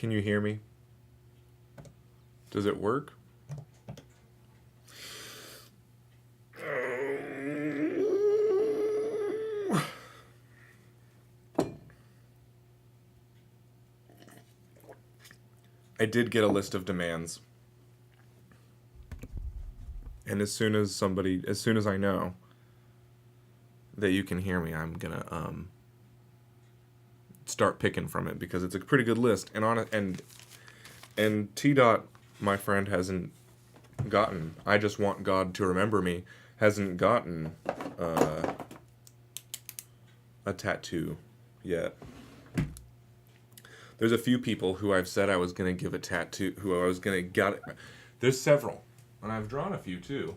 Can you hear me? Does it work? I did get a list of demands. And as soon as I know that you can hear me, I'm gonna start picking from it because it's a pretty good list. And on it, and T Dot, my friend, hasn't gotten. I just want God to remember me. Hasn't gotten a tattoo yet. There's a few people who I've said I was gonna give a tattoo, who I was gonna get. There's several, and I've drawn a few too.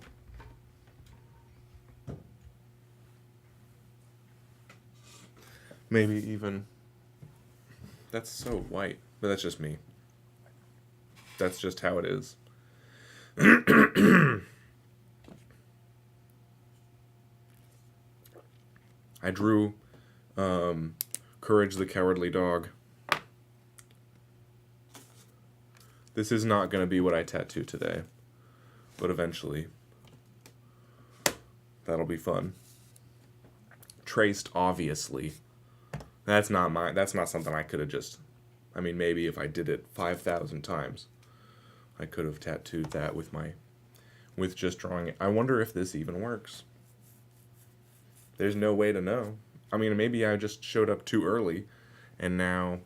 Maybe even. That's so white, but that's just me. That's just how it is. I drew Courage the Cowardly Dog. This is not going to be what I tattoo today, but eventually. That'll be fun. Traced, obviously. That's not something I could have just... I mean, maybe if I did it 5,000 times, I could have tattooed that with just drawing it. I wonder if this even works. There's no way to know. I mean, maybe I just showed up too early, and now,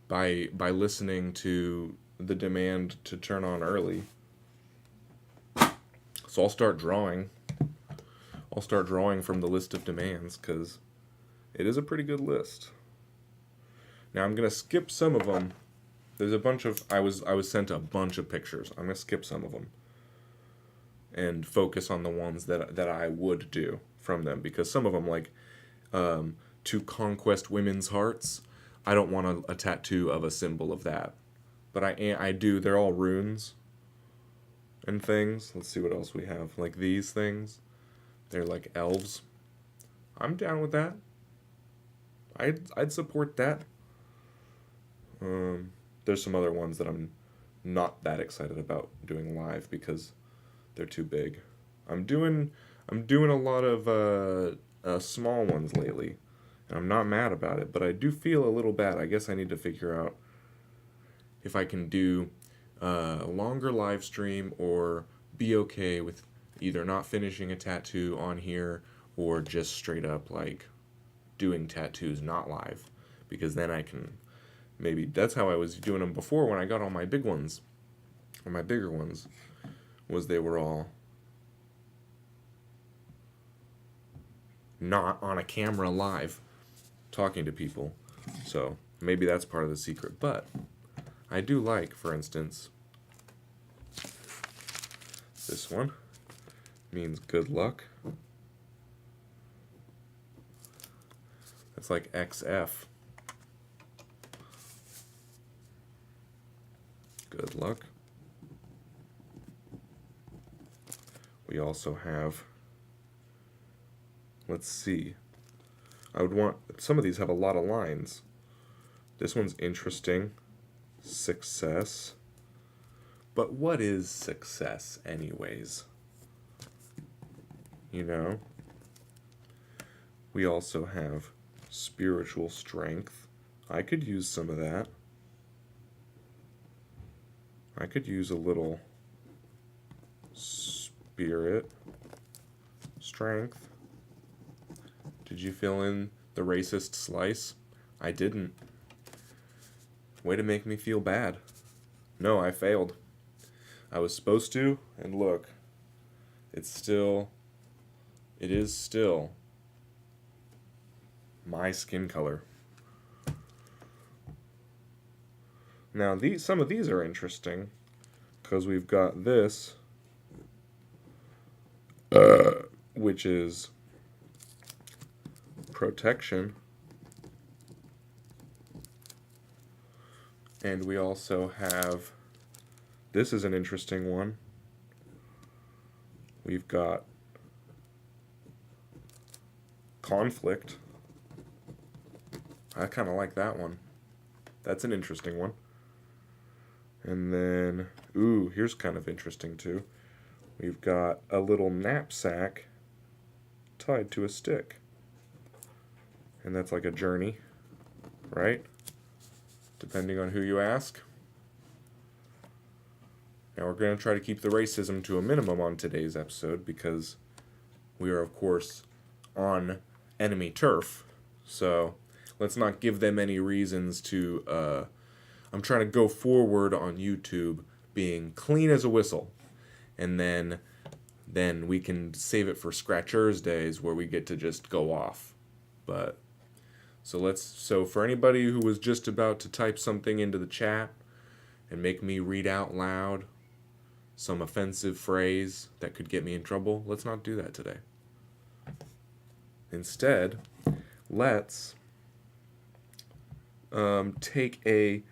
by listening to the demand to turn on early, so I'll start drawing. I'll start drawing from the list of demands, because it is a pretty good list. Now I'm going to skip some of them. There's a bunch of... I was sent a bunch of pictures. I'm going to skip some of them and focus on the ones that I would do from them, because some of them, like to conquest women's hearts, I don't want a tattoo of a symbol of that. But I do. They're all runes and things. Let's see what else we have. Like these things. They're like elves. I'm down with that. I'd support that. There's some other ones that I'm not that excited about doing live because they're too big. I'm doing a lot of small ones lately, and I'm not mad about it, but I do feel a little bad. I guess I need to figure out if I can do a longer live stream or be okay with either not finishing a tattoo on here or just straight up like doing tattoos not live, because then I can maybe... That's how I was doing them before when I got all my big ones, or my bigger ones, was they were all not on a camera live talking to people. So maybe that's part of the secret. But I do like, for instance, this one means good luck. It's like XF. Good luck. We also have, let's see, I would want, some of these have a lot of lines. This one's interesting. Success. But what is success anyways? You know? We also have spiritual strength. I could use some of that. I could use a little spirit strength. Did you fill in the racist slice? I didn't. Way to make me feel bad. No, I failed. I was supposed to, and look, it is still my skin color. Now, some of these are interesting, because we've got this, which is protection, and we also have, this is an interesting one. We've got conflict. I kind of like that one. That's an interesting one. And then, ooh, here's kind of interesting too. We've got a little knapsack tied to a stick. And that's like a journey, right? Depending on who you ask. Now we're going to try to keep the racism to a minimum on today's episode because we are, of course, on enemy turf. So let's not give them any reasons to... I'm trying to go forward on YouTube being clean as a whistle. And then we can save it for Scratchers days where we get to just go off. But so for anybody who was just about to type something into the chat and make me read out loud some offensive phrase that could get me in trouble, let's not do that today. Instead, let's take a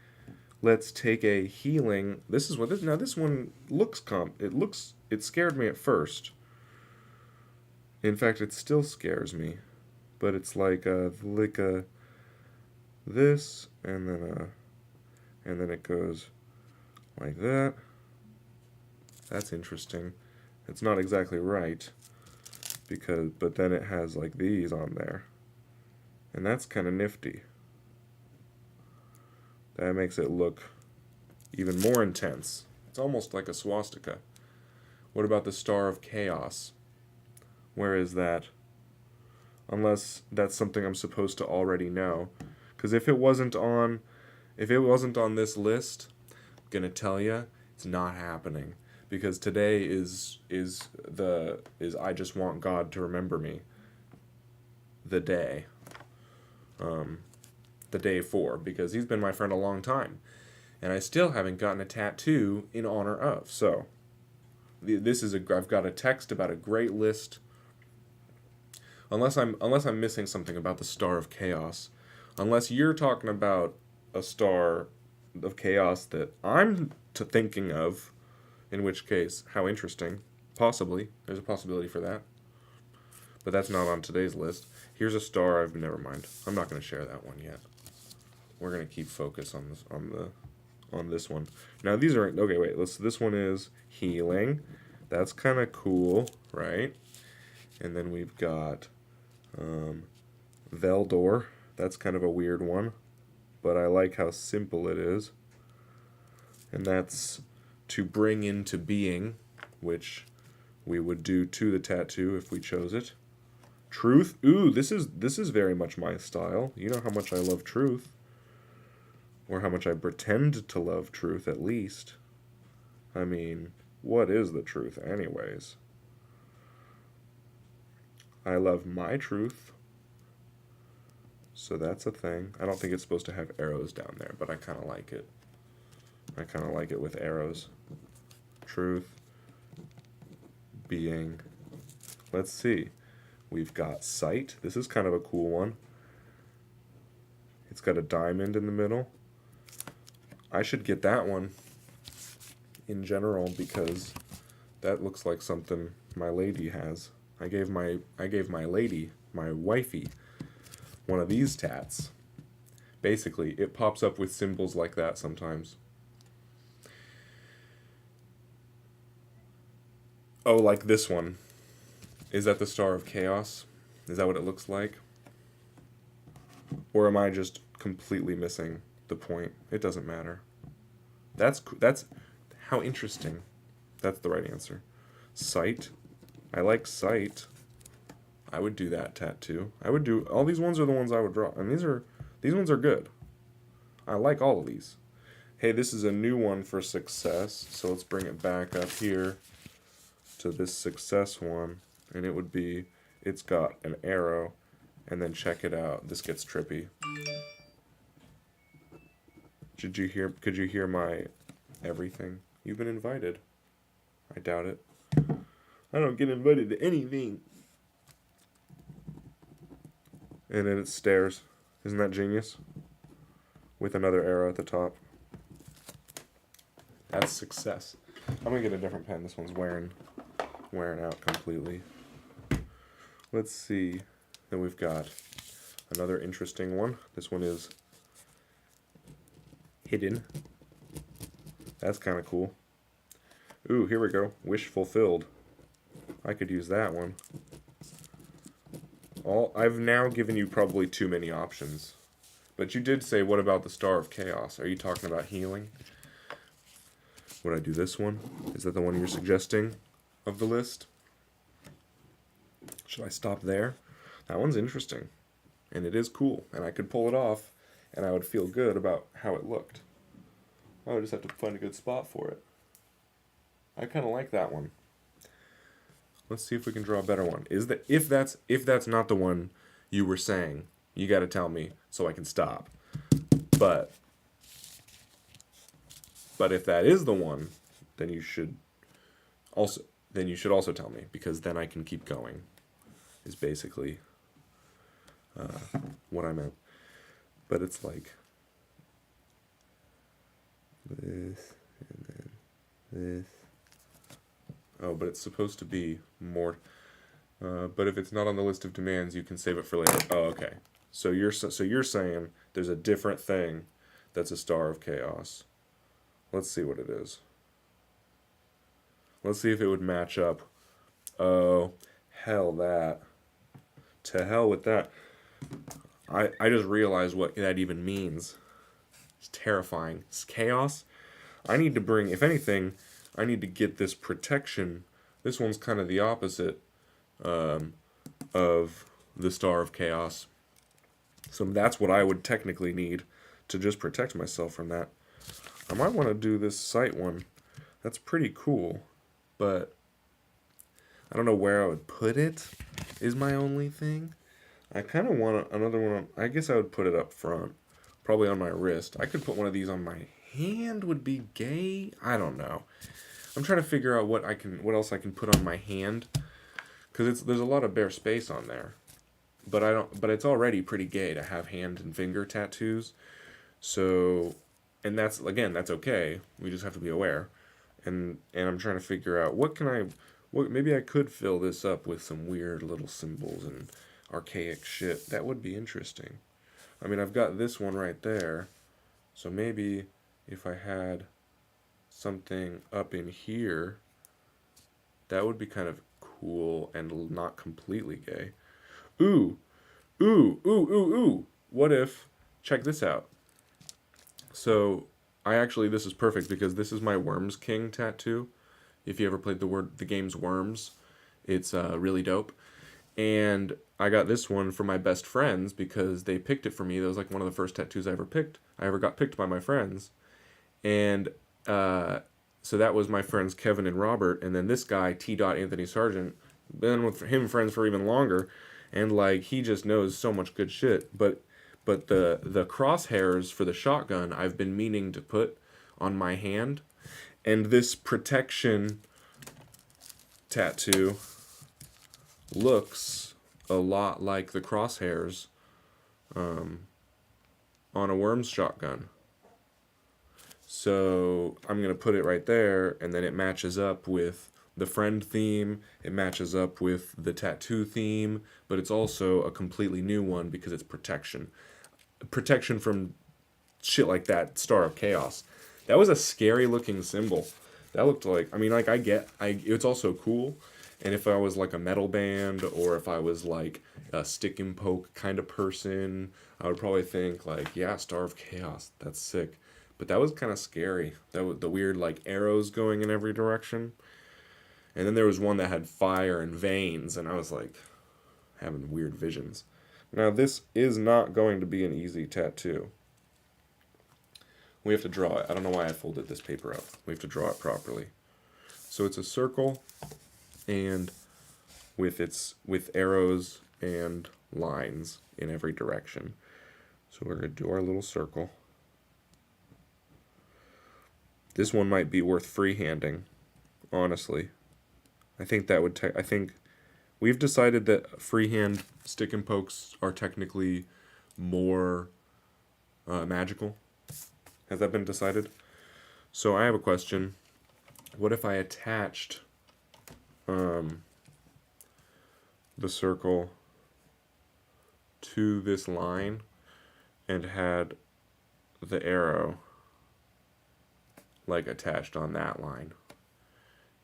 healing. This is what this now. This one looks it scared me at first. In fact, it still scares me, but it's like this, and then it goes like that. That's interesting. It's not exactly right, but then it has like these on there, and that's kind of nifty. That makes it look even more intense. It's almost like a swastika. What about the Star of Chaos? Where is that? Unless that's something I'm supposed to already know. Because if it wasn't on this list, I'm gonna tell you it's not happening. Because today is I just want God to remember me. The day. The day for, because he's been my friend a long time, and I still haven't gotten a tattoo in honor of. So, I've got a text about a great list. Unless I'm missing something about the Star of Chaos, unless you're talking about a Star of Chaos that I'm thinking of, in which case, how interesting. Possibly, there's a possibility for that, but that's not on today's list. Here's a star. Never mind. I'm not going to share that one yet. We're gonna keep focus on this one. Now these are okay. Wait, this one is healing. That's kind of cool, right? And then we've got Veldor. That's kind of a weird one, but I like how simple it is. And that's to bring into being, which we would do to the tattoo if we chose it. Truth. Ooh, this is very much my style. You know how much I love truth. Or how much I pretend to love truth, at least. I mean, what is the truth anyways? I love my truth. So that's a thing. I don't think it's supposed to have arrows down there, but I kind of like it. I kind of like it with arrows. Truth. Being. Let's see. We've got sight. This is kind of a cool one. It's got a diamond in the middle. I should get that one in general because that looks like something my lady has. I gave my lady, my wifey, one of these tats. Basically, it pops up with symbols like that sometimes. Oh, like this one. Is that the Star of Chaos? Is that what it looks like? Or am I just completely missing the point? It doesn't matter. That's how interesting. That's the right answer. Sight. I like sight. I would do that tattoo. I would do all these ones are the ones I would draw. And these ones are good. I like all of these. Hey, this is a new one for success. So let's bring it back up here to this success one. And it would be, it's got an arrow. And then check it out. This gets trippy. Could you hear my everything? You've been invited. I doubt it. I don't get invited to anything. And then it stares. Isn't that genius? With another arrow at the top. That's success. I'm gonna get a different pen. This one's wearing out completely. Let's see. Then we've got another interesting one. This one is hidden. That's kind of cool. Ooh, here we go. Wish fulfilled. I could use that one. I've now given you probably too many options. But you did say, what about the Star of Chaos? Are you talking about healing? Would I do this one? Is that the one you're suggesting of the list? Should I stop there? That one's interesting. And it is cool. And I could pull it off. And I would feel good about how it looked. I would just have to find a good spot for it. I kind of like that one. Let's see if we can draw a better one. If that's not the one you were saying, you got to tell me so I can stop. But if that is the one, then you should also tell me, because then I can keep going. Is basically what I meant. But it's like this and then this. Oh, but it's supposed to be more. But if it's not on the list of demands, you can save it for later. Oh, okay. So you're saying there's a different thing that's a Star of Chaos. Let's see what it is. Let's see if it would match up. Oh, hell that. To hell with that. I just realized what that even means. It's terrifying. It's chaos. I need to bring, if anything, I need to get this protection. This one's kind of the opposite of the Star of Chaos. So that's what I would technically need to just protect myself from that. I might want to do this sight one. That's pretty cool. But I don't know where I would put it, is my only thing. I kind of want another one. I guess I would put it up front. Probably on my wrist. I could put one of these on my hand. Would be gay. I don't know. I'm trying to figure out what else I can put on my hand, because there's a lot of bare space on there. But it's already pretty gay to have hand and finger tattoos. So, and that's okay. We just have to be aware. And I'm trying to figure out maybe I could fill this up with some weird little symbols and archaic shit. That would be interesting. I mean, I've got this one right there. So maybe if I had something up in here, that would be kind of cool and not completely gay. Ooh. What if, check this out. So, this is perfect because this is my Worms King tattoo. If you ever played the game's Worms, it's really dope. And I got this one for my best friends because they picked it for me. That was like one of the first tattoos I ever got picked by my friends. And so that was my friends Kevin and Robert. And then this guy, T. Anthony Sargent, been with him friends for even longer. And like, he just knows so much good shit. But the crosshairs for the shotgun I've been meaning to put on my hand. And this protection tattoo looks a lot like the crosshairs on a Worms shotgun. So I'm going to put it right there, and then it matches up with the friend theme, it matches up with the tattoo theme, but it's also a completely new one because it's protection. Protection from shit like that, Star of Chaos. That was a scary looking symbol. That looked like, it's also cool. And if I was like a metal band, or if I was like a stick and poke kind of person, I would probably think like, yeah, Star of Chaos, that's sick. But that was kind of scary. That was the weird like arrows going in every direction. And then there was one that had fire and veins, and I was like having weird visions. Now this is not going to be an easy tattoo. We have to draw it. I don't know why I folded this paper up. We have to draw it properly. So it's a circle, and with arrows and lines in every direction. So we're going to do our little circle. This one might be worth freehanding, honestly. I think that would I think we've decided that freehand stick and pokes are technically more magical. Has that been decided? So I have a question. What if I attached the circle to this line and had the arrow like attached on that line.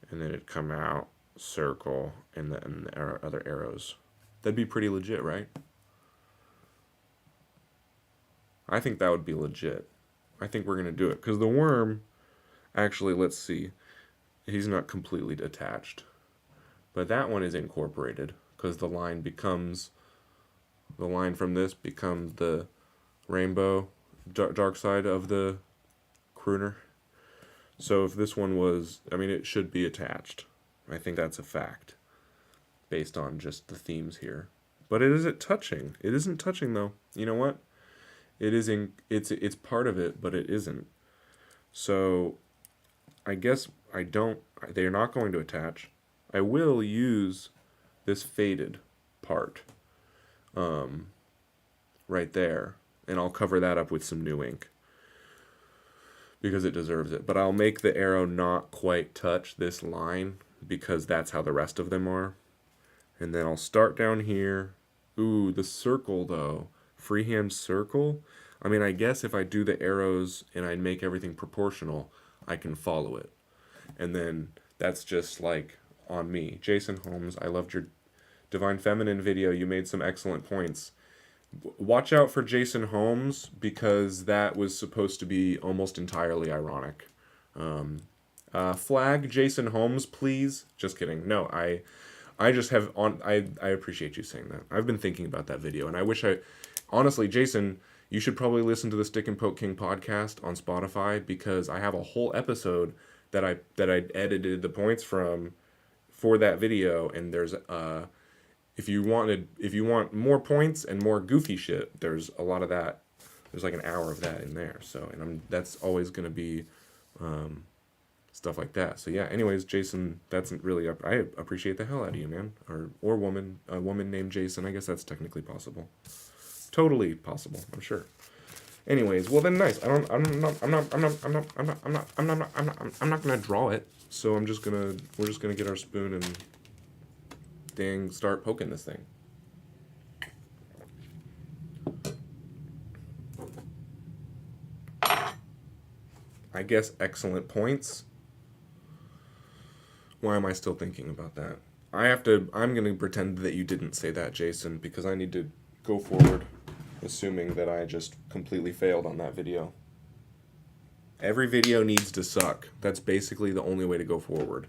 And then it'd come out, circle, and the other arrows. That'd be pretty legit, right? I think that would be legit. I think we're going to do it. Because the worm, actually, let's see. He's not completely attached. But that one is incorporated. Because the line from this becomes the rainbow dark side of the crooner. So if this one was, I mean, it should be attached. I think that's a fact. Based on just the themes here. But it isn't touching. It isn't touching, though. You know what? It is it's part of it, but it isn't. So I guess they're not going to attach. I will use this faded part right there, and I'll cover that up with some new ink because it deserves it. But I'll make the arrow not quite touch this line because that's how the rest of them are. And then I'll start down here. Ooh, the circle though. Freehand circle. I mean, I guess if I do the arrows and I make everything proportional, I can follow it. And then that's just like on me. Jason Holmes, I loved your Divine Feminine video. You made some excellent points. Watch out for Jason Holmes because that was supposed to be almost entirely ironic. Flag Jason Holmes, please. Just kidding. No, I just have I appreciate you saying that. I've been thinking about that video, and I wish honestly, Jason, you should probably listen to the Stick and Poke King podcast on Spotify because I have a whole episode that I edited the points from for that video, and there's if you want more points and more goofy shit, there's a lot of that. There's like an hour of that in there. So, and that's always going to be stuff like that. So yeah, anyways, Jason, that's really I appreciate the hell out of you, man. Or woman, a woman named Jason. I guess that's technically possible. Totally possible, I'm sure. Anyways, well then, nice. I'm not gonna draw it. So we're just gonna get our spoon and dang start poking this thing. I guess excellent points. Why am I still thinking about that? I'm gonna pretend that you didn't say that, Jason, because I need to go forward assuming that I just completely failed on that video. Every video needs to suck. That's basically the only way to go forward.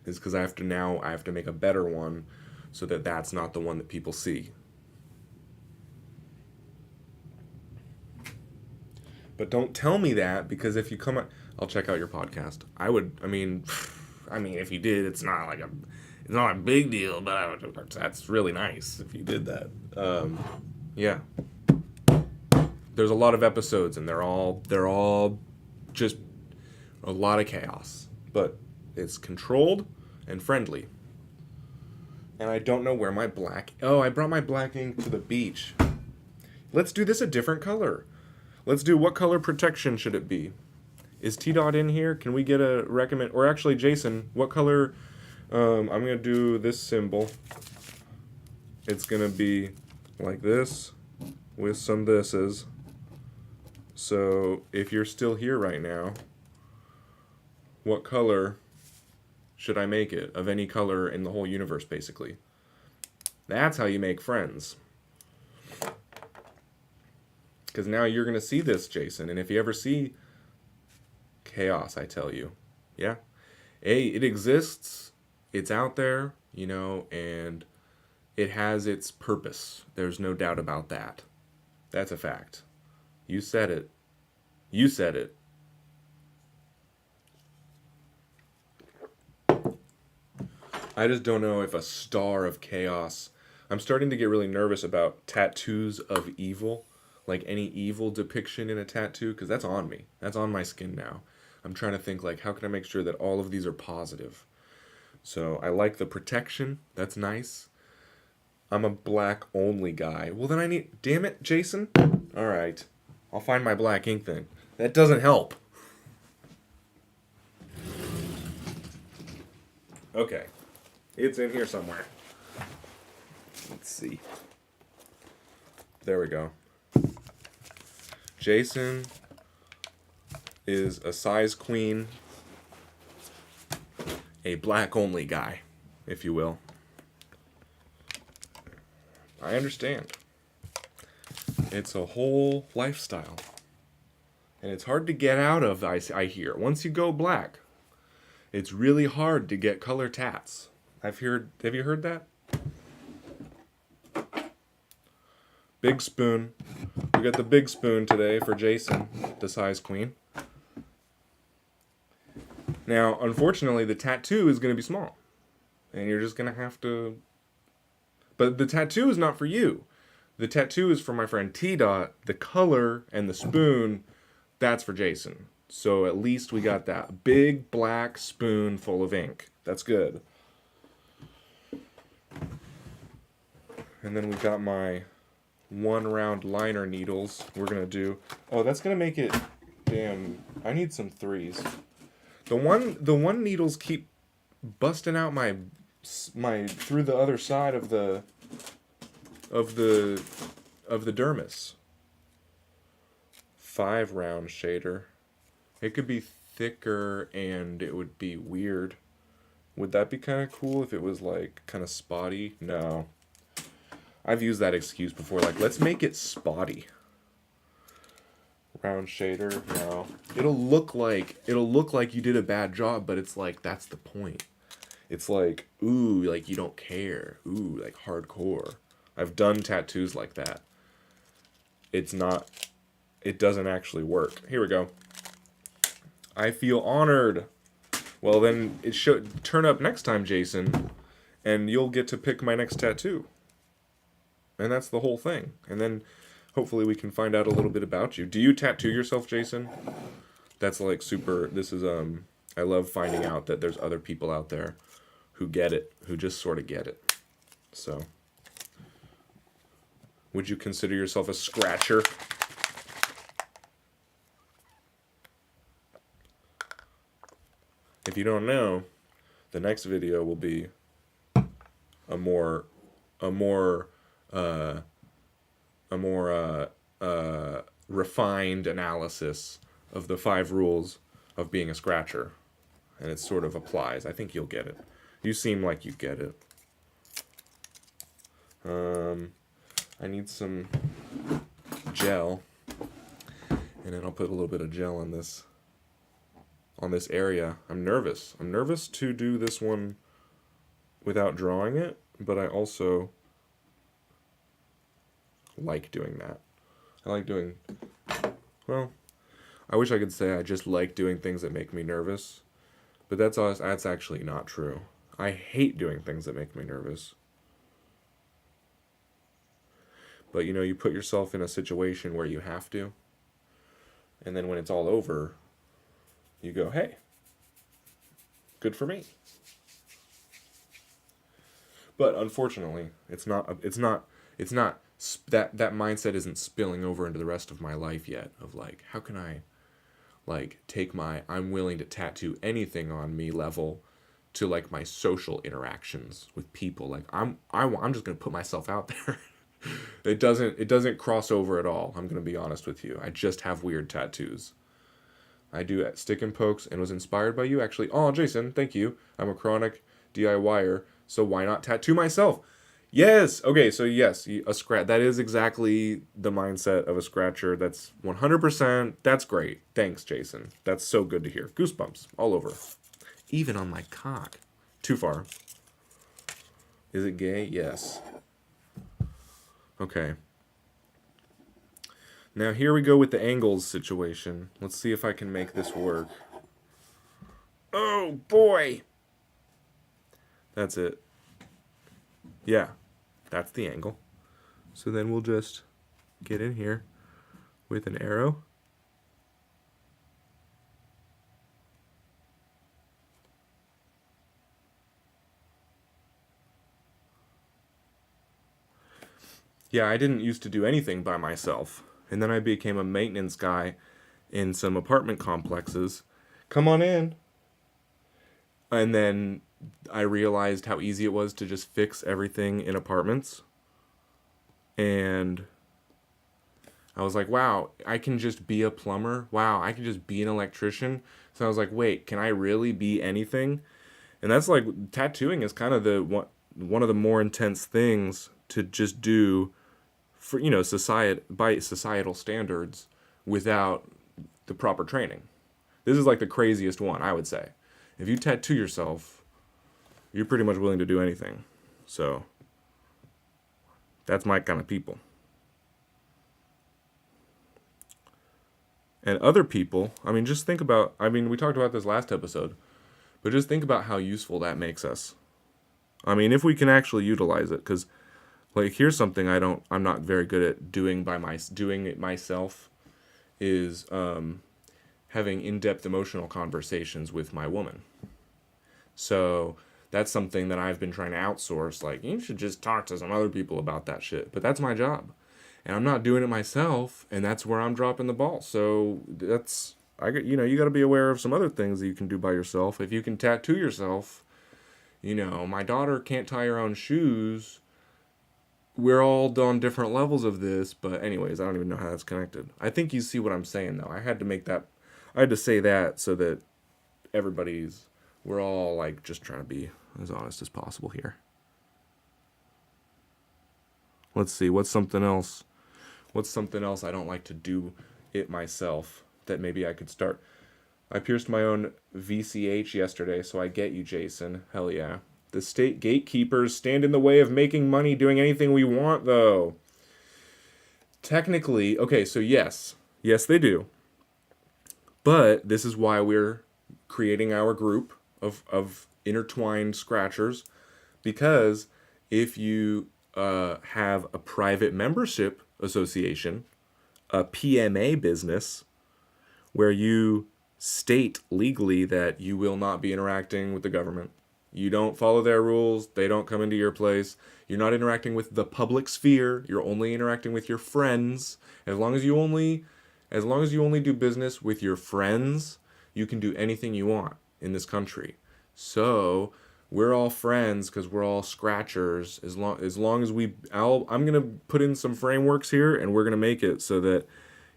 Is because I have to make a better one so that that's not the one that people see. But don't tell me that, because if you come out, I'll check out your podcast. I mean, if you did, it's not a big deal, but that's really nice if you did that. Yeah. There's a lot of episodes, and they're all just a lot of chaos, but it's controlled and friendly. And I don't know where my I brought my black ink to the beach. Let's do this a different color. Let's do, what color protection should it be? Is T-Dot in here? Can we get a recommend? Or actually, Jason, what color? I'm going to do this symbol. It's going to be like this with some thises. So if you're still here right now, what color should I make it? Of any color in the whole universe, basically. That's how you make friends. Because now you're going to see this, Jason. And if you ever see chaos, I tell you. Yeah. It exists. It's out there, and it has its purpose. There's no doubt about that. That's a fact. You said it. You said it. I just don't know if a star of chaos... I'm starting to get really nervous about tattoos of evil. Like any evil depiction in a tattoo, because that's on me. That's on my skin now. I'm trying to think, how can I make sure that all of these are positive? So I like the protection. That's nice. I'm a black only guy. Well, then I need... Damn it, Jason. All right. I'll find my black ink then. That doesn't help. Okay. It's in here somewhere. Let's see. There we go. Jason is a size queen a black only guy, if you will. I understand. It's a whole lifestyle. And it's hard to get out of, I hear. Once you go black, it's really hard to get color tats. Have you heard that? Big spoon. We got the big spoon today for Jason, the size queen. Now, unfortunately, the tattoo is going to be small. And you're just going to have to... But the tattoo is not for you. The tattoo is for my friend T-Dot. The color and the spoon, that's for Jason. So at least we got that big black spoon full of ink. That's good. And then we got my 1 round liner needles. We're going to do... Oh, that's going to make it... Damn, I need some 3s. The one needles keep busting out my through the other side of the dermis. 5 round shader. It could be thicker and it would be weird. Would that be kind of cool if it was like kind of spotty? No. I've used that excuse before, like, let's make it spotty. Round shader, no. It'll look like you did a bad job, but it's like, that's the point. It's like, ooh, like you don't care. Ooh, like hardcore. I've done tattoos like that. It doesn't actually work. Here we go. I feel honored. Well, then it should turn up next time, Jason, and you'll get to pick my next tattoo. And that's the whole thing. And then hopefully we can find out a little bit about you. Do you tattoo yourself, Jason? That's like super, this is, I love finding out that there's other people out there who get it, who just sort of get it. So, would you consider yourself a scratcher? If you don't know, the next video will be a more refined analysis of the 5 rules of being a scratcher, and it sort of applies. I think you'll get it. You seem like you get it. I need some gel, and then I'll put a little bit of gel on this area. I'm nervous. I'm nervous to do this one without drawing it, but I also like doing that. I like doing, well, I wish I could say I just like doing things that make me nervous, but that's actually not true. I hate doing things that make me nervous. But, you know, you put yourself in a situation where you have to, and then when it's all over, you go, hey, good for me. But unfortunately, that mindset isn't spilling over into the rest of my life yet, of like, how can I like take my I'm willing to tattoo anything on me level to like my social interactions with people. Like I'm just going to put myself out there. It doesn't cross over at all. I'm going to be honest with you. I just have weird tattoos. I do stick and pokes and was inspired by you actually. Oh, Jason, thank you. I'm a chronic DIYer, so why not tattoo myself? Yes. Okay, so yes, a scratch. That is exactly the mindset of a scratcher. That's 100%. That's great. Thanks, Jason. That's so good to hear. Goosebumps all over. Even on my cock. Too far. Is it gay? Yes. Okay. Now here we go with the angles situation. Let's see if I can make this work. Oh boy! That's it. Yeah, that's the angle. So then we'll just get in here with an arrow. Yeah, I didn't used to do anything by myself. And then I became a maintenance guy in some apartment complexes. Come on in. And then I realized how easy it was to just fix everything in apartments. And I was like, wow, I can just be a plumber. Wow, I can just be an electrician. So I was like, wait, can I really be anything? And that's like tattooing is kind of the one of the more intense things to just do for by societal standards without the proper training. This is like the craziest one, I would say. If you tattoo yourself, you're pretty much willing to do anything. So that's my kind of people. And other people, I mean, just think about, I mean, we talked about this last episode, but just think about how useful that makes us. I mean, if we can actually utilize it, because like here's something I'm not very good at doing doing it myself, is having in-depth emotional conversations with my woman. So that's something that I've been trying to outsource. Like, you should just talk to some other people about that shit. But that's my job. And I'm not doing it myself, and that's where I'm dropping the ball. So that's, you got to be aware of some other things that you can do by yourself. If you can tattoo yourself, my daughter can't tie her own shoes. We're all on different levels of this, but anyways, I don't even know how that's connected. I think you see what I'm saying, though. I had to say that so that we're all like just trying to be as honest as possible here. Let's see, what's something else I don't like to do it myself that maybe I could start? I pierced my own VCH yesterday, so I get you, Jason. Hell yeah. The state gatekeepers stand in the way of making money doing anything we want, though. Technically, okay, so yes, they do. But this is why we're creating our group of intertwined scratchers, because if you have a private membership association, a PMA business, where you state legally that you will not be interacting with the government, you don't follow their rules, they don't come into your place, you're not interacting with the public sphere, you're only interacting with your friends. As long as you only do business with your friends, you can do anything you want in this country. So we're all friends because we're all scratchers. As long as I'm gonna put in some frameworks here, and we're gonna make it so that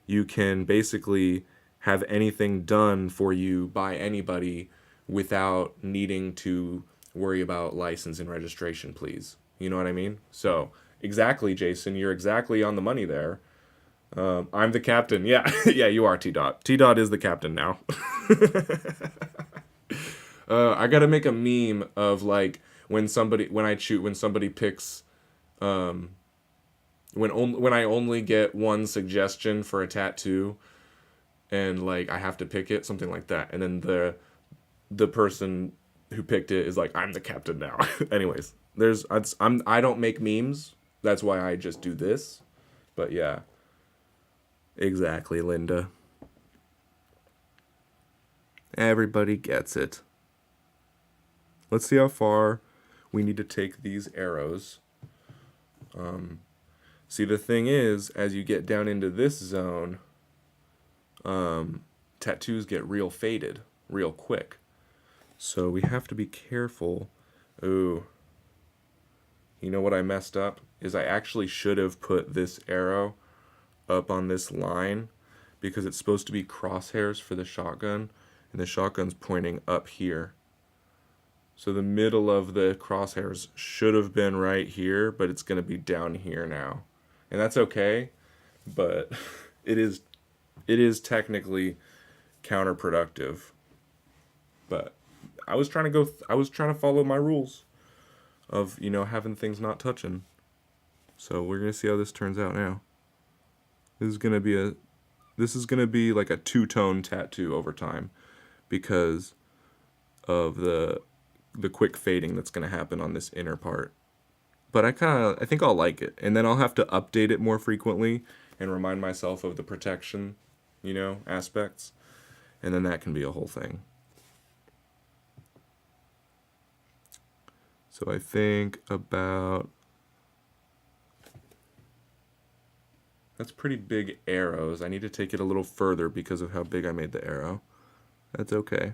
you can basically have anything done for you by anybody without needing to worry about license and registration, please. You know what I mean? So exactly, Jason, you're exactly on the money there. I'm the captain. Yeah, yeah, you are, T-Dot. T-Dot is the captain now. I gotta make a meme of like when somebody picks, when I only get one suggestion for a tattoo, and like I have to pick it, something like that, and then the person who picked it is like, I'm the captain now. Anyways, I don't make memes. That's why I just do this. But yeah. Exactly, Linda. Everybody gets it. Let's see how far we need to take these arrows. See, the thing is, as you get down into this zone, tattoos get real faded real quick. So we have to be careful. Ooh. You know what I messed up? Is I actually should have put this arrow up on this line, because it's supposed to be crosshairs for the shotgun, and the shotgun's pointing up here. So the middle of the crosshairs should have been right here, but it's going to be down here now. And that's okay, but it is technically counterproductive. But I was trying to follow my rules of, having things not touching. So we're going to see how this turns out now. This is going to be like a two-tone tattoo over time, because of the quick fading that's going to happen on this inner part. But I think I'll like it. And then I'll have to update it more frequently and remind myself of the protection, aspects. And then that can be a whole thing. So I think about... That's pretty big arrows. I need to take it a little further because of how big I made the arrow. That's okay.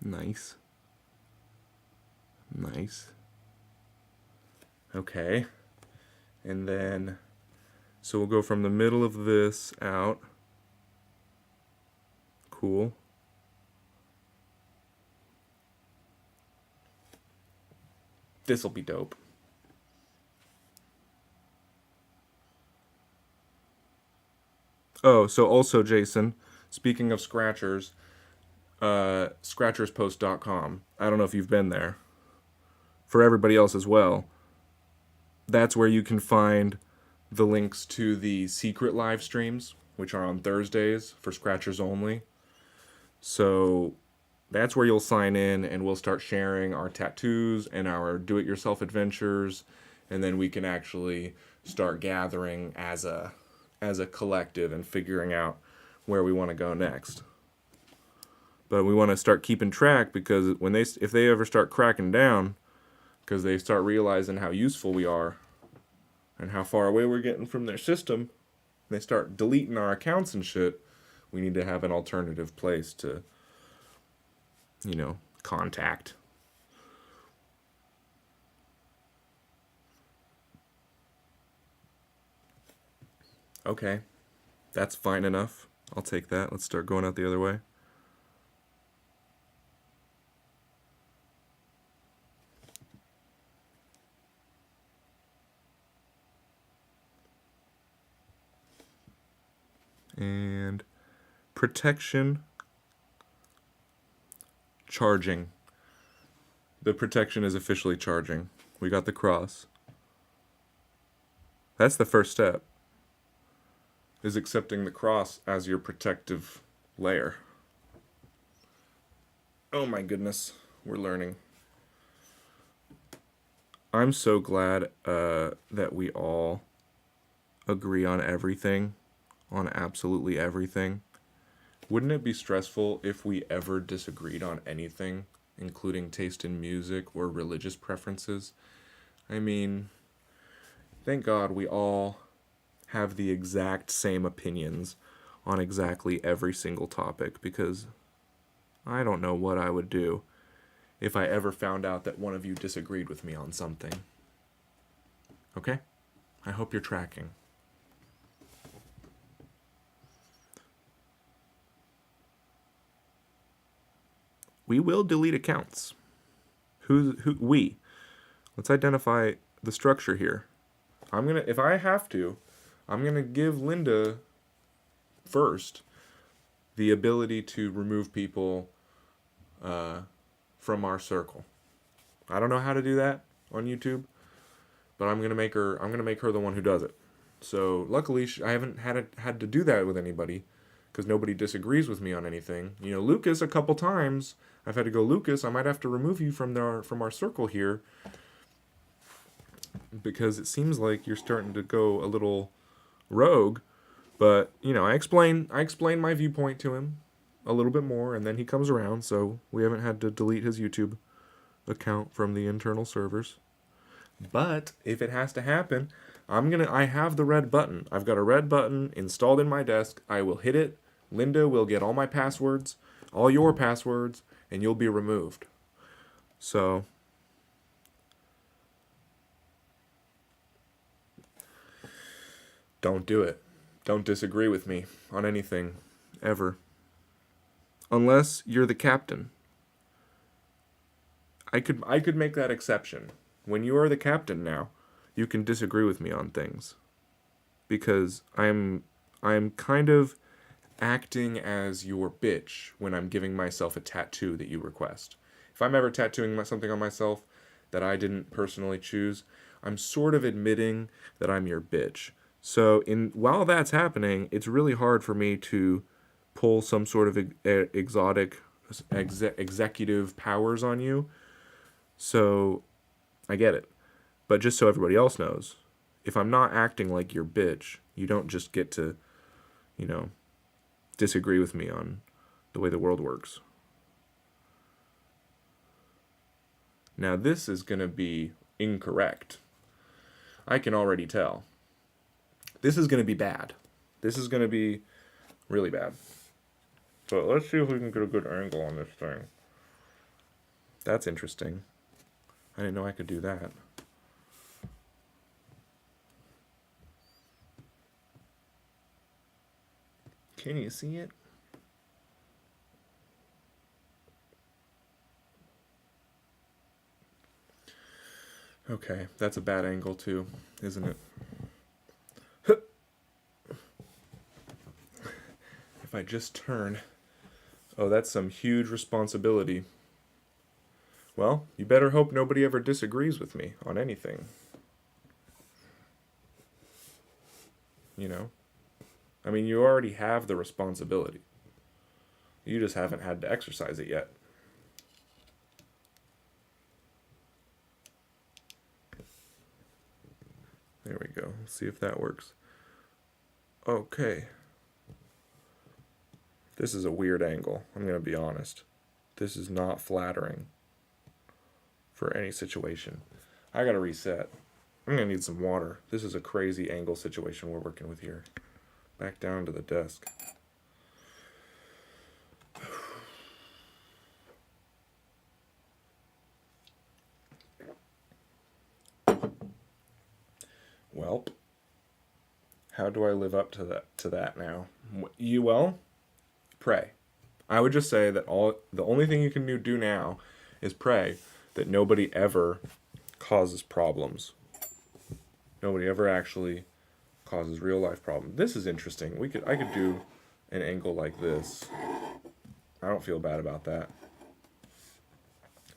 Nice. Nice. Okay. And then, so we'll go from the middle of this out. Cool. This'll be dope. Oh, so also, Jason, speaking of scratchers, scratcherspost.com. I don't know if you've been there. For everybody else as well, that's where you can find the links to the secret live streams, which are on Thursdays for scratchers only. So that's where you'll sign in, and we'll start sharing our tattoos and our do-it-yourself adventures, and then we can actually start gathering as a collective and figuring out where we want to go next. But we want to start keeping track, because if they ever start cracking down, because they start realizing how useful we are and how far away we're getting from their system, they start deleting our accounts and shit, we need to have an alternative place to, contact. Okay, that's fine enough. I'll take that. Let's start going out the other way. And protection, charging. The protection is officially charging. We got the cross. That's the first step, is accepting the cross as your protective layer. Oh my goodness, we're learning. I'm so glad that we all agree on everything, on absolutely everything. Wouldn't it be stressful if we ever disagreed on anything, including taste in music or religious preferences? I mean, thank God we all have the exact same opinions on exactly every single topic, because I don't know what I would do if I ever found out that one of you disagreed with me on something. Okay? I hope you're tracking. We will delete accounts. We. Let's identify the structure here. If I have to, I'm gonna give Linda first the ability to remove people from our circle. I don't know how to do that on YouTube, but I'm gonna make her the one who does it. So luckily, I haven't had to do that with anybody, because nobody disagrees with me on anything. Lucas, a couple times I've had to go, Lucas, I might have to remove you from our circle here, because it seems like you're starting to go a little rogue. But I explain my viewpoint to him a little bit more, and then he comes around. So we haven't had to delete his YouTube account from the internal servers. But if it has to happen, I have the red button. I've got a red button installed in my desk. I will hit it. Linda will get all my passwords, all your passwords, and you'll be removed. So don't do it. Don't disagree with me on anything, ever. Unless you're the captain. I could make that exception. When you are the captain now, you can disagree with me on things, because I'm kind of acting as your bitch when I'm giving myself a tattoo that you request. If I'm ever tattooing something on myself that I didn't personally choose, I'm sort of admitting that I'm your bitch. So while that's happening, it's really hard for me to pull some sort of exotic executive powers on you. So I get it. But just so everybody else knows, if I'm not acting like your bitch, you don't just get to, disagree with me on the way the world works. Now this is going to be incorrect. I can already tell. This is going to be bad. This is going to be really bad. So let's see if we can get a good angle on this thing. That's interesting. I didn't know I could do that. Can you see it? Okay, that's a bad angle too, isn't it? If I just turn... Oh, that's some huge responsibility. Well, you better hope nobody ever disagrees with me on anything. You know? I mean, you already have the responsibility. You just haven't had to exercise it yet. There we go. Let's see if that works. Okay. This is a weird angle, I'm going to be honest. This is not flattering for any situation. I got to reset. I'm going to need some water. This is a crazy angle situation we're working with here. Back down to the desk. Welp. How do I live up to that now? Well, pray. I would just say that the only thing you can do now is pray that nobody ever causes problems. Nobody ever actually causes real life problems. This is interesting. I could do an angle like this. I don't feel bad about that.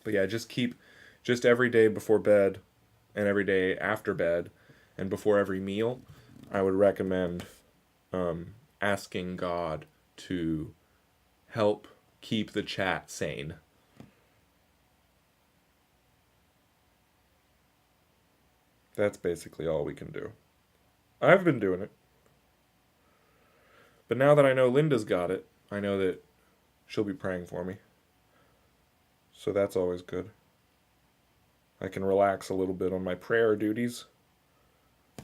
But yeah, just every day before bed and every day after bed and before every meal, I would recommend asking God to help keep the chat sane. That's basically all we can do. I've been doing it. But now that I know Linda's got it, I know that she'll be praying for me. So that's always good. I can relax a little bit on my prayer duties.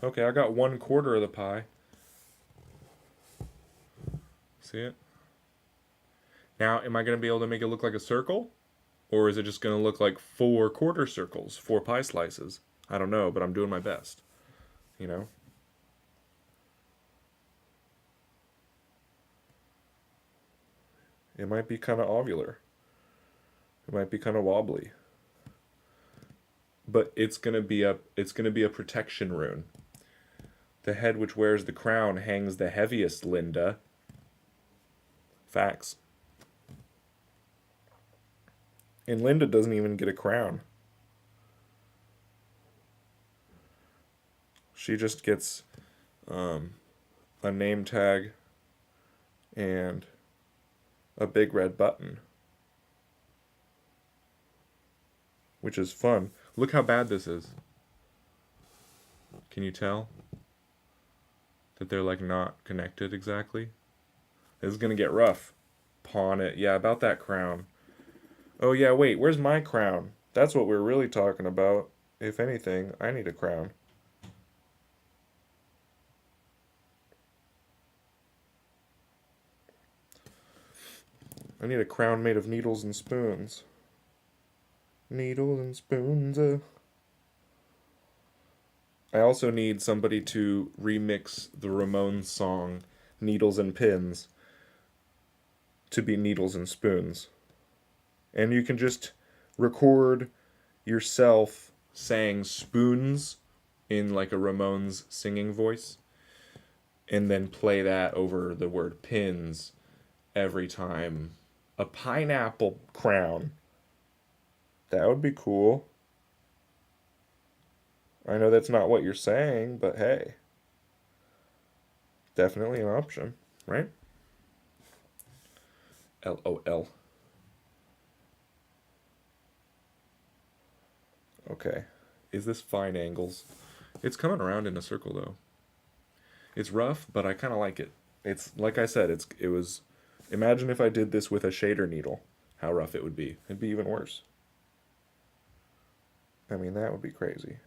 Okay, I got 1/4 of the pie. See it? Now, am I going to be able to make it look like a circle? Or is it just going to look like 4 quarter circles, 4 pie slices? I don't know, but I'm doing my best. You know? It might be kind of ovular. It might be kind of wobbly. But it's going to be a protection rune. The head which wears the crown hangs the heaviest, Linda. Facts. And Linda doesn't even get a crown. She just gets a name tag and a big red button. Which is fun. Look how bad this is. Can you tell? That they're like not connected exactly? This is gonna get rough. Pawn it. Yeah, about that crown. Oh yeah, wait, where's my crown? That's what we're really talking about. If anything, I need a crown. I need a crown made of needles and spoons. Needles and spoons. I also need somebody to remix the Ramones song Needles and Pins to be Needles and Spoons. And you can just record yourself saying spoons in like a Ramones singing voice and then play that over the word pins every time a pineapple crown. That would be cool. I know that's not what you're saying, but hey. Definitely an option, right? LOL. Okay. Is this fine angles? It's coming around in a circle though. It's rough, but I kind of like it. It's like I said, it was imagine if I did this with a shader needle. How rough it would be. It'd be even worse. I mean, that would be crazy.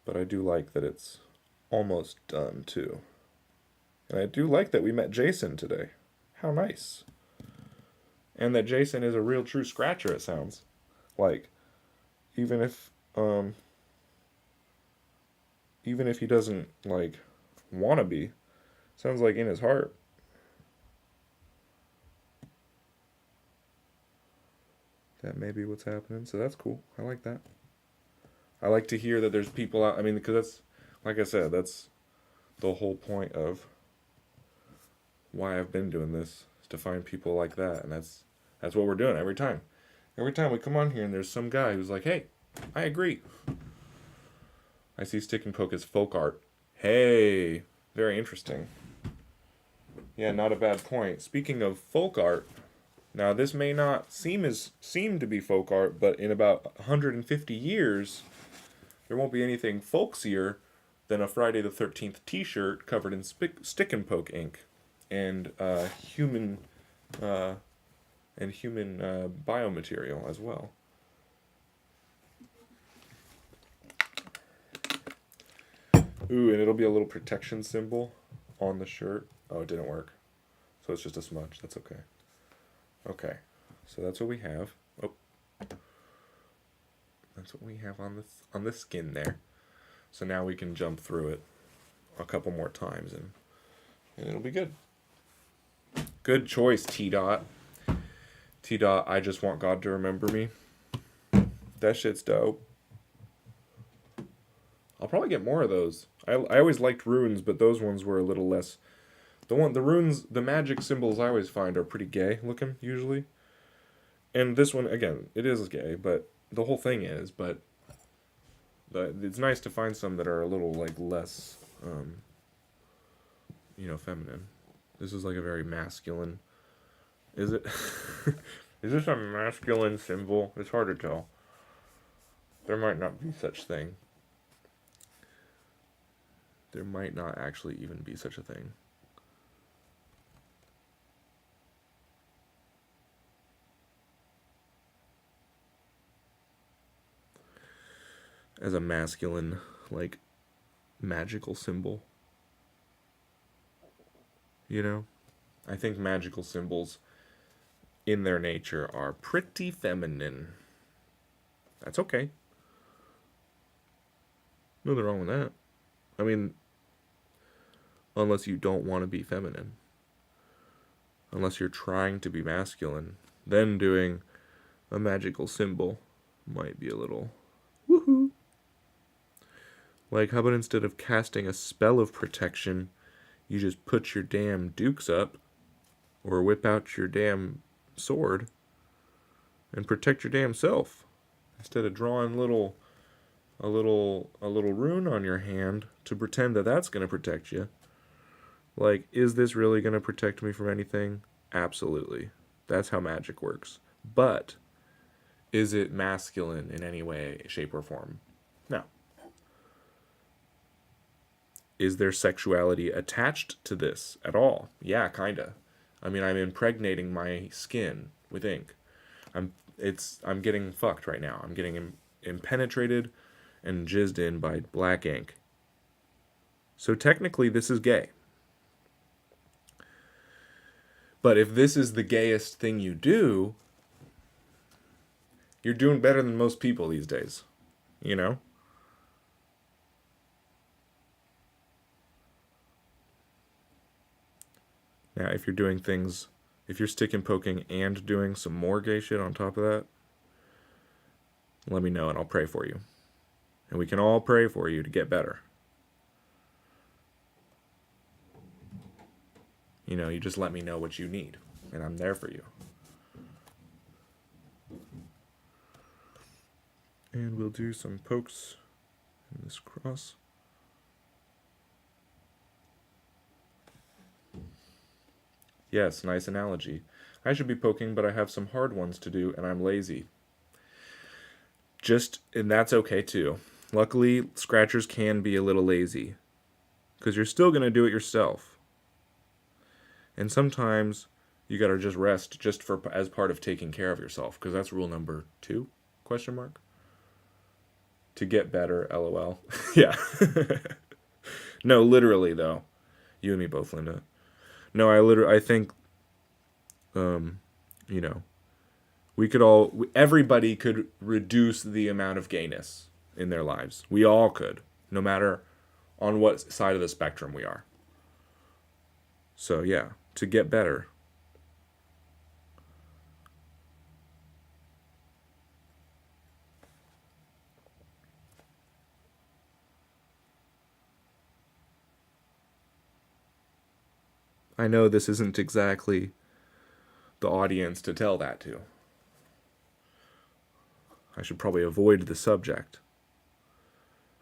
But I do like that it's almost done too. And I do like that we met Jason today. How nice. And that Jason is a real true scratcher, it sounds. Like, even if he doesn't, like, wanna be, sounds like in his heart. That may be what's happening. So that's cool. I like that. I like to hear that there's people out. I mean, because that's, like I said, that's the whole point of why I've been doing this, is to find people like that. And that's what we're doing every time. Every time we come on here and there's some guy who's like, hey, I agree. I see stick and poke as folk art. Hey, very interesting. Yeah, not a bad point. Speaking of folk art, now this may not seem to be folk art, but in about 150 years, there won't be anything folksier than a Friday the 13th T-shirt covered in stick and poke ink and human biomaterial as well. Ooh, and it'll be a little protection symbol on the shirt. Oh, it didn't work. So it's just a smudge. That's okay. Okay. So that's what we have. Oh. That's what we have on the skin there. So now we can jump through it a couple more times and it'll be good. Good choice, T-Dot. T-Dot, I just want God to remember me. That shit's dope. I'll probably get more of those. I always liked runes, but those ones were a little less. The runes, the magic symbols I always find are pretty gay looking, usually. And this one, again, it is gay, but the whole thing is, but it's nice to find some that are a little, like, less, feminine. This is, like, a very masculine. Is it? Is this a masculine symbol? It's hard to tell. There might not be such thing. There might not actually even be such a thing. As a masculine, like, magical symbol. You know? I think magical symbols, in their nature, are pretty feminine. That's okay. Nothing wrong with that. I mean, unless you don't want to be feminine. Unless you're trying to be masculine. Then doing a magical symbol might be a little woohoo. Like, how about instead of casting a spell of protection, you just put your damn dukes up, or whip out your damn sword, and protect your damn self. Instead of drawing a little rune on your hand to pretend that that's going to protect you. Like, is this really going to protect me from anything? Absolutely. That's how magic works. But, is it masculine in any way, shape, or form? No. Is there sexuality attached to this at all? Yeah, kinda. I mean, I'm impregnating my skin with ink. I'm getting fucked right now. I'm getting impenetrated and jizzed in by black ink. So technically, this is gay. But if this is the gayest thing you do, you're doing better than most people these days. You know? Now, if you're doing things, if you're stick and poking and doing some more gay shit on top of that, let me know and I'll pray for you. And we can all pray for you to get better. You know, you just let me know what you need, and I'm there for you. And we'll do some pokes in this cross. Yes, nice analogy. I should be poking, but I have some hard ones to do, and I'm lazy. And that's okay too. Luckily, scratchers can be a little lazy, because you're still going to do it yourself. And sometimes you got to just rest as part of taking care of yourself, because that's rule number 2, ? To get better, LOL. Yeah. No, literally though. You and me both, Linda. No, I think, everybody could reduce the amount of gayness in their lives. We all could, no matter on what side of the spectrum we are. So yeah, to get better. I know this isn't exactly the audience to tell that to. I should probably avoid the subject.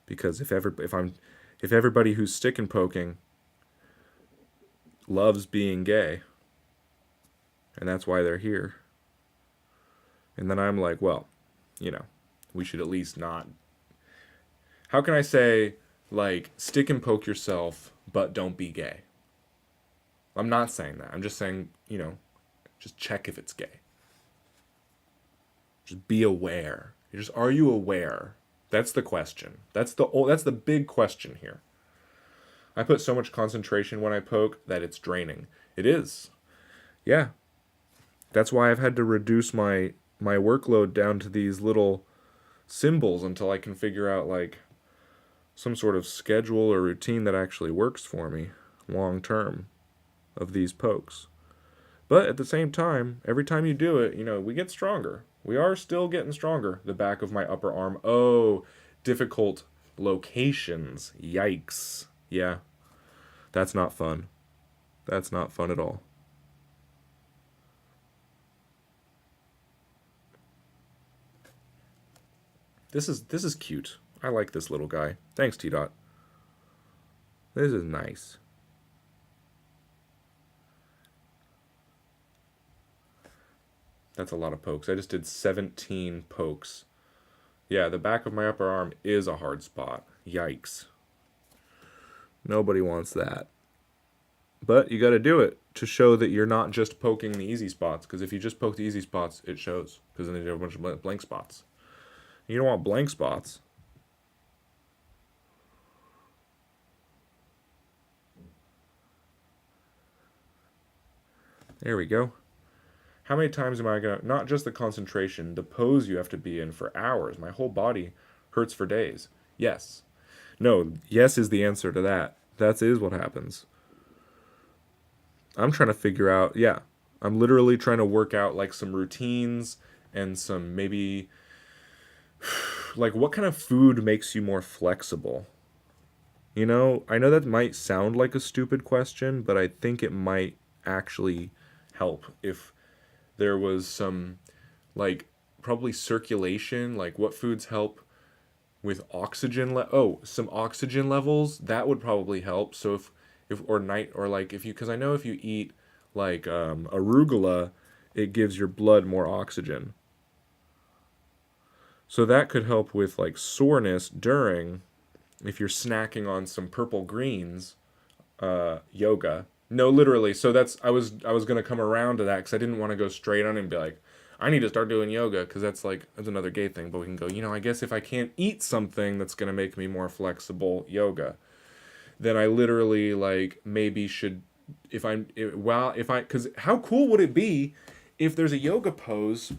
Because if everybody who's stick and poking loves being gay, and that's why they're here, and then I'm like, well, we should at least not. How can I say, like, stick and poke yourself, but don't be gay? I'm not saying that. I'm just saying, just check if it's gay. Just be aware. Are you aware? That's the question. That's the big question here. I put so much concentration when I poke that it's draining. It is. Yeah. That's why I've had to reduce my workload down to these little symbols until I can figure out like some sort of schedule or routine that actually works for me long term of these pokes. But at the same time, every time you do it, we get stronger. We are still getting stronger. The back of my upper arm. Oh, difficult locations. Yikes. Yeah. That's not fun. That's not fun at all. This is cute. I like this little guy. Thanks, T-Dot. This is nice. That's a lot of pokes. I just did 17 pokes. Yeah, the back of my upper arm is a hard spot. Yikes. Nobody wants that. But you got to do it to show that you're not just poking the easy spots. Because if you just poke the easy spots, it shows. Because then you have a bunch of blank spots. You don't want blank spots. There we go. How many times am I going to... Not just the concentration, the pose you have to be in for hours. My whole body hurts for days. Yes. No, yes is the answer to that. That is what happens. I'm trying to figure out... Yeah. I'm literally trying to work out like some routines and some maybe... Like what kind of food makes you more flexible? I know that might sound like a stupid question, but I think it might actually help if there was some, like, probably circulation, like what foods help with oxygen some oxygen levels, that would probably help. So if or night or like if you because I know if you eat like arugula, it gives your blood more oxygen. So that could help with like soreness during if you're snacking on some purple greens, yoga. No, literally. So that's I was gonna come around to that because I didn't want to go straight on and be like, I need to start doing yoga because that's another gay thing. But we can go. I guess if I can't eat something that's gonna make me more flexible, yoga, then I literally like maybe should because how cool would it be if there's a yoga pose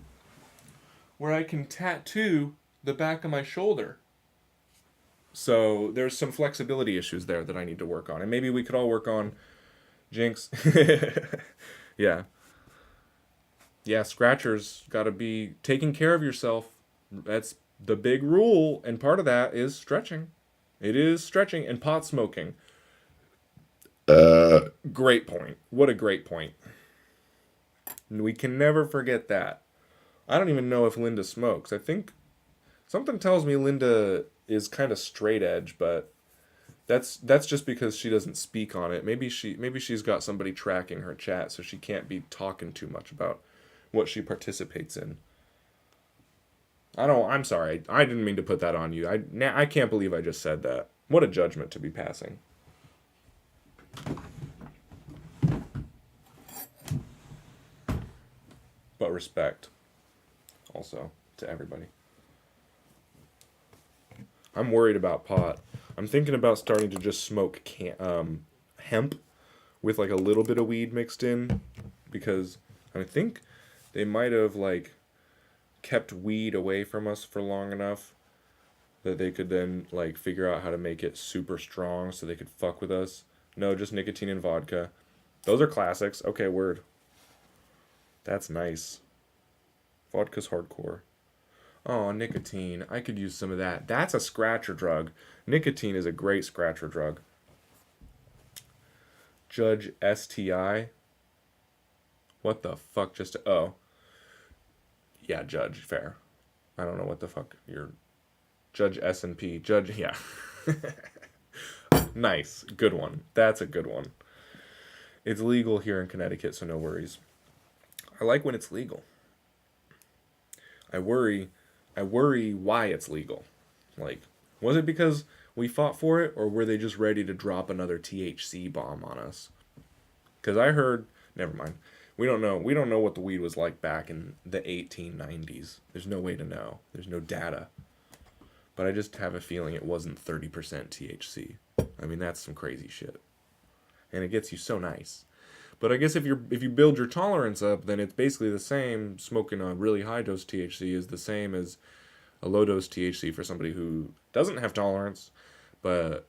where I can tattoo the back of my shoulder? So there's some flexibility issues there that I need to work on, and maybe we could all work on. Jinx. Yeah. Yeah, scratchers got to be taking care of yourself. That's the big rule, and part of that is stretching. It is stretching and pot smoking. Great point. What a great point. We can never forget that. I don't even know if Linda smokes. I think something tells me Linda is kind of straight edge, but that's just because she doesn't speak on it. Maybe she's got somebody tracking her chat, so she can't be talking too much about what she participates in. I'm sorry. I didn't mean to put that on you. I can't believe I just said that. What a judgment to be passing. But respect also to everybody. I'm worried about pot. I'm thinking about starting to just smoke hemp with like a little bit of weed mixed in, because I think they might have like kept weed away from us for long enough that they could then like figure out how to make it super strong so they could fuck with us. No, just nicotine and vodka. Those are classics. Okay, word. That's nice. Vodka's hardcore. Oh, nicotine. I could use some of that. That's a scratcher drug. Nicotine is a great scratcher drug. Judge STI. What the fuck just... Oh. Yeah, Judge. Fair. I don't know what the fuck. You're... Judge S&P. Judge... Yeah. Nice. Good one. That's a good one. It's legal here in Connecticut, so no worries. I like when it's legal. I worry why it's legal. Like, was it because we fought for it, or were they just ready to drop another THC bomb on us? Because I heard, never mind. We don't know. We don't know what the weed was like back in the 1890s. There's no way to know. There's no data. But I just have a feeling it wasn't 30% THC. I mean, that's some crazy shit. And it gets you so nice. But I guess if you build your tolerance up, then it's basically the same. Smoking a really high dose THC is the same as a low dose THC for somebody who doesn't have tolerance, but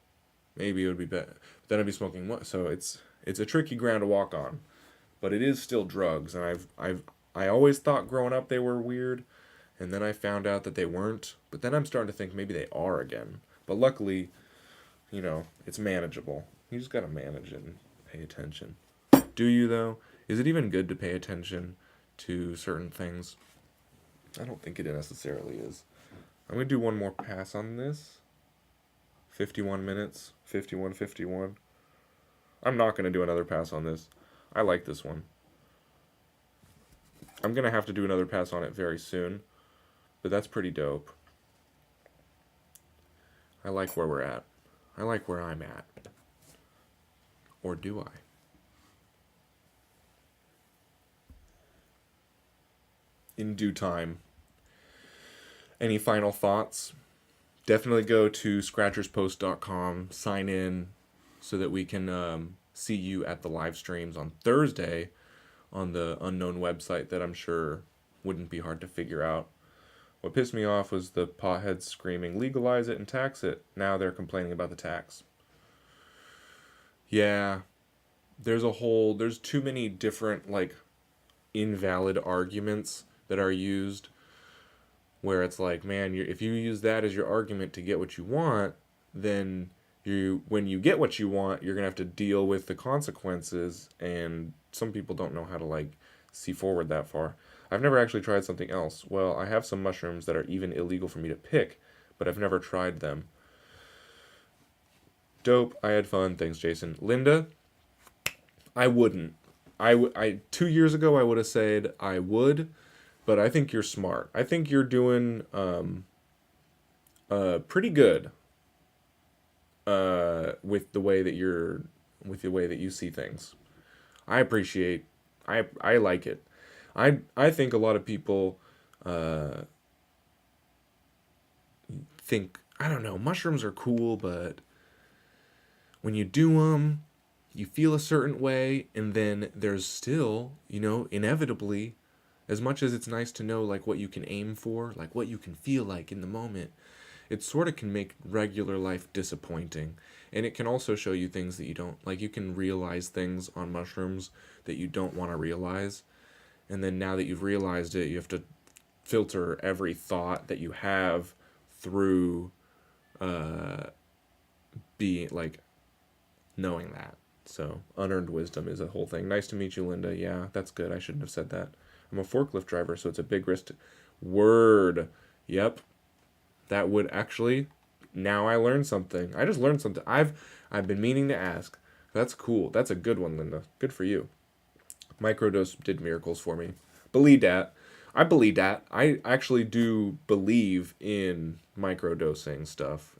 maybe it would be better. Then I'd be smoking what? So it's a tricky ground to walk on, but it is still drugs. And I always thought growing up they were weird, and then I found out that they weren't. But then I'm starting to think maybe they are again. But luckily, you know, it's manageable. You just gotta manage it and pay attention. Do you, though? Is it even good to pay attention to certain things? I don't think it necessarily is. I'm going to do one more pass on this. 51 minutes. 51. I'm not going to do another pass on this. I like this one. I'm going to have to do another pass on it very soon. But that's pretty dope. I like where we're at. I like where I'm at. Or do I? In due time. Any final thoughts? Definitely go to scratcherspost.com, sign in so that we can see you at the live streams on Thursday on the unknown website that I'm sure wouldn't be hard to figure out. What pissed me off was the potheads screaming, legalize it and tax it. Now they're complaining about the tax. Yeah, there's too many different, like, invalid arguments that are used where it's like, man, if you use that as your argument to get what you want, then when you get what you want, you're going to have to deal with the consequences, and some people don't know how to, like, see forward that far. I've never actually tried something else. Well, I have some mushrooms that are even illegal for me to pick, but I've never tried them. Dope. I had fun. Thanks, Jason. Linda, I wouldn't. 2 years ago, I would have said I would, but I think you're smart. I think you're doing pretty good with the way that you see things. I appreciate. I like it. I think a lot of people think, I don't know, mushrooms are cool, but when you do them, you feel a certain way, and then there's still, inevitably, as much as it's nice to know, like, what you can aim for, like, what you can feel like in the moment, it sort of can make regular life disappointing. And it can also show you things that you don't, like, you can realize things on mushrooms that you don't want to realize. And then now that you've realized it, you have to filter every thought that you have through being, like, knowing that. So, unearned wisdom is a whole thing. Nice to meet you, Linda. Yeah, that's good. I shouldn't have said that. I'm a forklift driver, so it's a big risk. Word. Yep. That would actually... Now I learned something. I just learned something. I've been meaning to ask. That's cool. That's a good one, Linda. Good for you. Microdose did miracles for me. Believe that. I believe that. I actually do believe in microdosing stuff,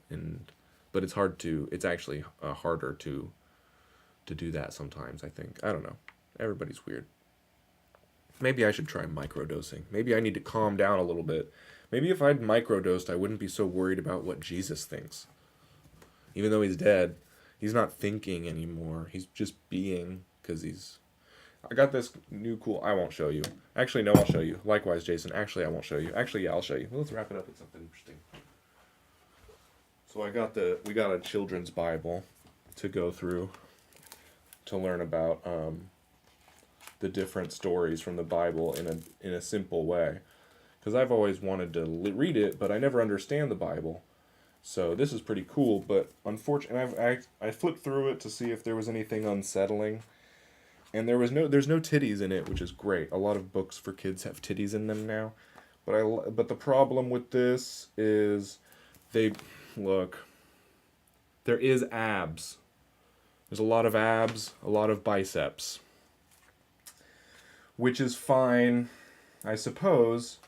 but it's hard to... It's actually harder to do that sometimes, I think. I don't know. Everybody's weird. Maybe I should try microdosing. Maybe I need to calm down a little bit. Maybe if I'd microdosed, I wouldn't be so worried about what Jesus thinks. Even though he's dead, he's not thinking anymore. He's just being, because he's... I got this new cool... I won't show you. Actually, no, I'll show you. Likewise, Jason. Actually, I won't show you. Actually, yeah, I'll show you. Well, let's wrap it up with something interesting. So we got a children's Bible to go through to learn about the different stories from the Bible in a simple way. Because I've always wanted to read it, but I never understand the Bible. So this is pretty cool, but unfortunately, I flipped through it to see if there was anything unsettling, and there's no titties in it, which is great. A lot of books for kids have titties in them now, but the problem with this is they look. There is abs. There's a lot of abs, a lot of biceps, which is fine, I suppose.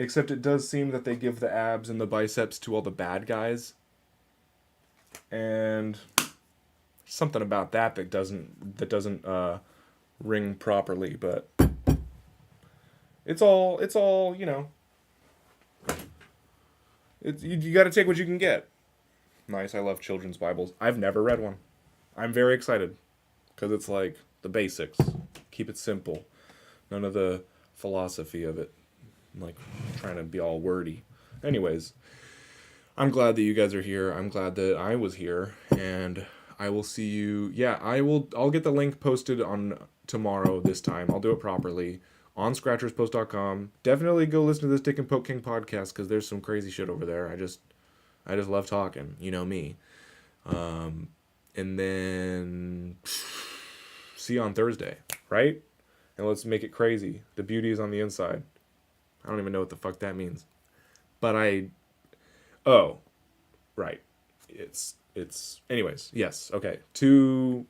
Except it does seem that they give the abs and the biceps to all the bad guys. And something about that doesn't ring properly, but it's all, you know. You got to take what you can get. Nice, I love children's Bibles. I've never read one. I'm very excited cuz it's like the basics. Keep it simple. None of the philosophy of it. Like trying to be all wordy. Anyways, I'm glad that you guys are here. I'm glad that I was here, and I will see you. Yeah, I'll get the link posted on tomorrow this time. I'll do it properly on scratcherspost.com. Definitely go listen to this Dick and Poke King podcast cuz there's some crazy shit over there. I just love talking, you know me. And then see you on Thursday, right? And let's make it crazy. The beauty is on the inside. I don't even know what the fuck that means. But oh, right. It's anyways, yes, okay. Two